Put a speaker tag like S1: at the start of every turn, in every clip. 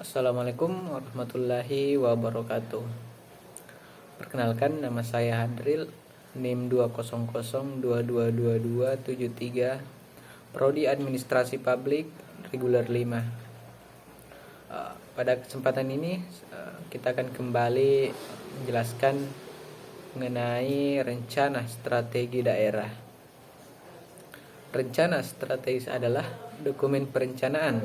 S1: Assalamualaikum warahmatullahi wabarakatuh. Perkenalkan, nama saya Hadril, NIM 200222273, Prodi Administrasi Publik, Reguler 5. Pada kesempatan ini kita akan kembali menjelaskan mengenai rencana strategi daerah. Rencana strategis adalah dokumen perencanaan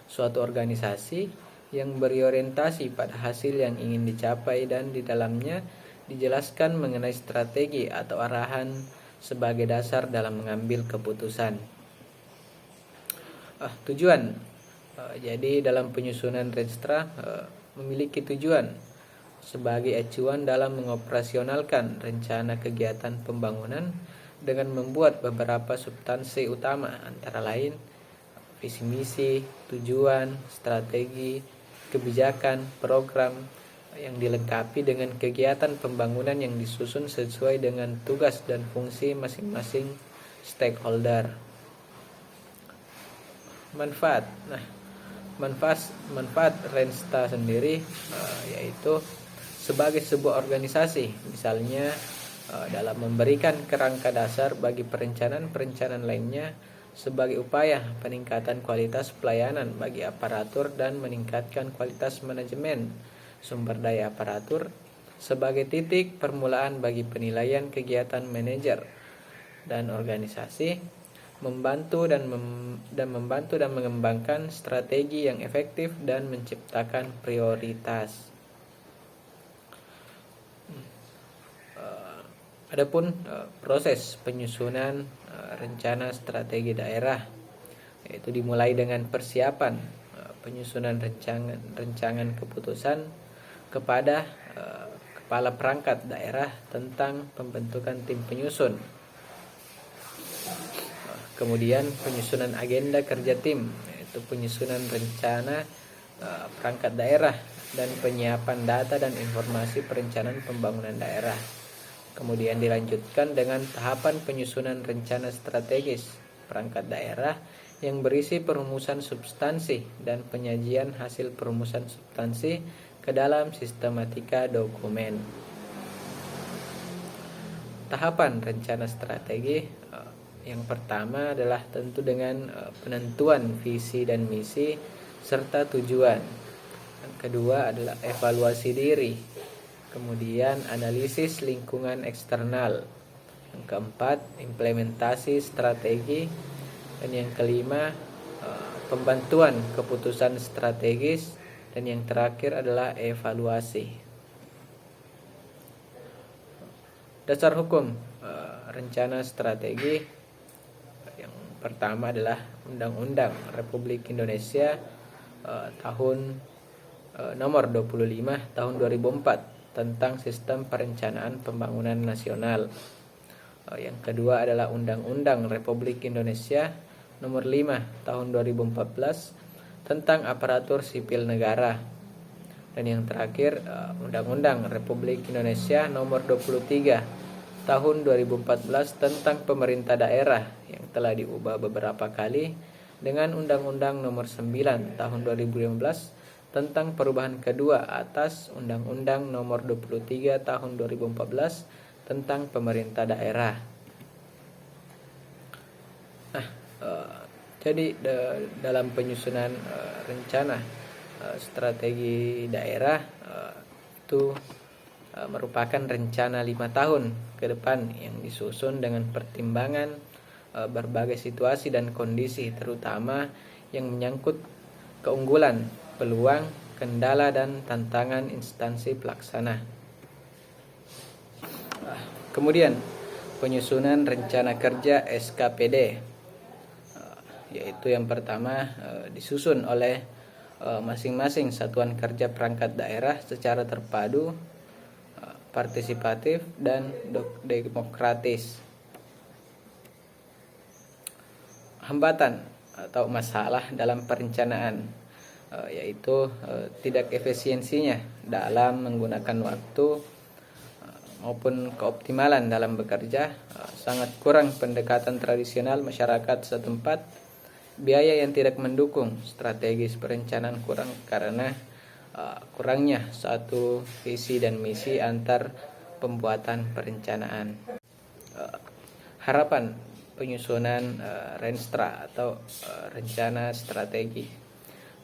S1: suatu organisasi yang berorientasi pada hasil yang ingin dicapai, dan di dalamnya dijelaskan mengenai strategi atau arahan sebagai dasar dalam mengambil keputusan. Tujuan. Jadi dalam penyusunan Renstra memiliki tujuan sebagai acuan dalam mengoperasionalkan rencana kegiatan pembangunan dengan membuat beberapa substansi utama, antara lain visi misi, tujuan, strategi, kebijakan, program yang dilengkapi dengan kegiatan pembangunan yang disusun sesuai dengan tugas dan fungsi masing-masing stakeholder. Manfaat. Manfaat Renstra sendiri yaitu sebagai sebuah organisasi, misalnya dalam memberikan kerangka dasar bagi perencanaan lainnya, sebagai upaya peningkatan kualitas pelayanan bagi aparatur dan meningkatkan kualitas manajemen sumber daya aparatur, sebagai titik permulaan bagi penilaian kegiatan manajer dan organisasi, membantu dan mengembangkan strategi yang efektif dan menciptakan prioritas. Adapun proses penyusunan rencana strategi daerah, yaitu dimulai dengan persiapan penyusunan rancangan keputusan kepada kepala perangkat daerah tentang pembentukan tim penyusun. Kemudian penyusunan agenda kerja tim, yaitu penyusunan rencana perangkat daerah dan penyiapan data dan informasi perencanaan pembangunan daerah. Kemudian dilanjutkan dengan tahapan penyusunan rencana strategis perangkat daerah yang berisi perumusan substansi dan penyajian hasil perumusan substansi ke dalam sistematika dokumen. Tahapan rencana strategi yang pertama adalah tentu dengan penentuan visi dan misi serta tujuan. Yang kedua adalah evaluasi diri. Kemudian analisis lingkungan eksternal. Yang keempat, implementasi strategi. Dan yang kelima, pembantuan keputusan strategis. Dan yang terakhir adalah evaluasi. Dasar hukum rencana strategi yang pertama adalah Undang-Undang Republik Indonesia tahun nomor 25 tahun 2004 tentang Sistem Perencanaan Pembangunan Nasional. Yang kedua adalah Undang-Undang Republik Indonesia nomor 5 tahun 2014 tentang Aparatur Sipil Negara. Dan yang terakhir Undang-Undang Republik Indonesia nomor 23 tahun 2014 tentang Pemerintah Daerah, yang telah diubah beberapa kali dengan Undang-Undang nomor 9 tahun 2015 tentang perubahan kedua atas Undang-Undang nomor 23 tahun 2014 tentang Pemerintah Daerah. Jadi dalam penyusunan rencana strategi daerah itu merupakan rencana 5 tahun ke depan yang disusun dengan pertimbangan berbagai situasi dan kondisi, terutama yang menyangkut keunggulan, peluang, kendala, dan tantangan instansi pelaksana. Kemudian penyusunan rencana kerja SKPD, yaitu yang pertama disusun oleh masing-masing satuan kerja perangkat daerah secara terpadu, partisipatif, dan demokratis. Hambatan atau masalah dalam perencanaan, yaitu tidak efisiensinya dalam menggunakan waktu maupun keoptimalan dalam bekerja, sangat kurang pendekatan tradisional masyarakat setempat Biaya yang tidak mendukung strategis perencanaan kurang karena kurangnya satu visi dan misi antar pembuatan perencanaan. Harapan penyusunan Renstra atau rencana strategi.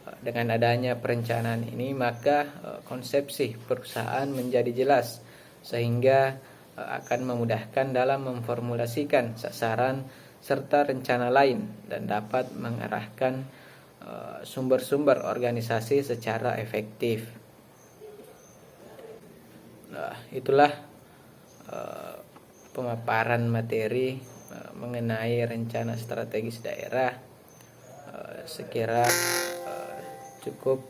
S1: Dengan adanya perencanaan ini maka konsepsi perusahaan menjadi jelas sehingga akan memudahkan dalam memformulasikan sasaran serta rencana lain dan dapat mengarahkan sumber-sumber organisasi secara efektif. Itulah pemaparan materi mengenai rencana strategis daerah. Sekira cukup,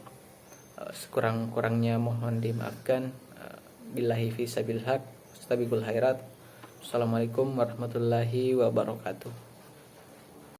S1: sekurang-kurangnya mohon dimaafkan. Billahi fi sabil haq, astabiqul khairat. Assalamualaikum warahmatullahi wabarakatuh.